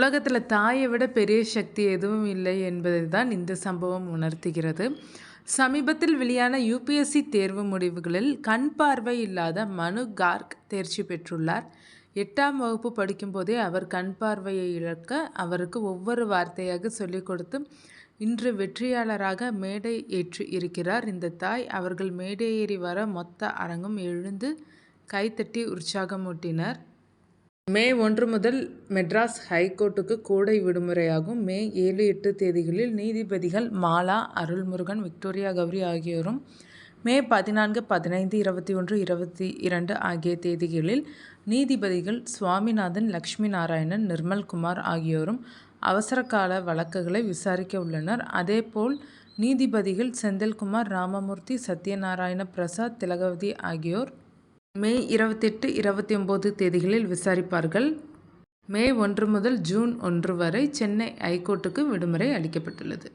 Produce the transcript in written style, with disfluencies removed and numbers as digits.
உலகத்தில் தாயை விட பெரிய சக்தி எதுவும் இல்லை என்பதை தான் இந்த சம்பவம் உணர்த்துகிறது. சமீபத்தில் வெளியான யுபிஎஸ்சி தேர்வு முடிவுகளில் கண் பார்வை இல்லாத மனு கார்க் தேர்ச்சி பெற்றுள்ளார். 8ஆம் வகுப்பு படிக்கும்போதே அவர் கண் பார்வையை இழக்க அவருக்கு ஒவ்வொரு வார்த்தையாக சொல்லிக் கொடுத்து இன்று வெற்றியாளராக மேடை ஏற்றி இருக்கிறார். இந்த தாய் அவர்கள் மேடை ஏறி வர மொத்த அரங்கும் எழுந்து கைத்தட்டி உற்சாகமூட்டினர். மே 1 முதல் மெட்ராஸ் ஹைகோர்ட்டுக்கு கோடை விடுமுறையாகும். மே 7, 8 தேதிகளில் நீதிபதிகள் மாலா, அருள்முருகன், விக்டோரியா கௌரி ஆகியோரும், மே 14, 15, 21, 22 ஆகிய தேதிகளில் நீதிபதிகள் சுவாமிநாதன், லட்சுமி நாராயணன், நிர்மல்குமார் ஆகியோரும் அவசரகால வழக்குகளை விசாரிக்க உள்ளனர். அதேபோல் நீதிபதிகள் செந்தில்குமார், ராமமூர்த்தி, சத்யநாராயண பிரசாத், திலகவதி ஆகியோர் மே 28, 29 தேதிகளில் விசாரிப்பார்கள். மே 1 முதல் ஜூன் 1 வரை சென்னை ஐகோர்ட்டுக்கு விடுமுறை அளிக்கப்பட்டுள்ளது.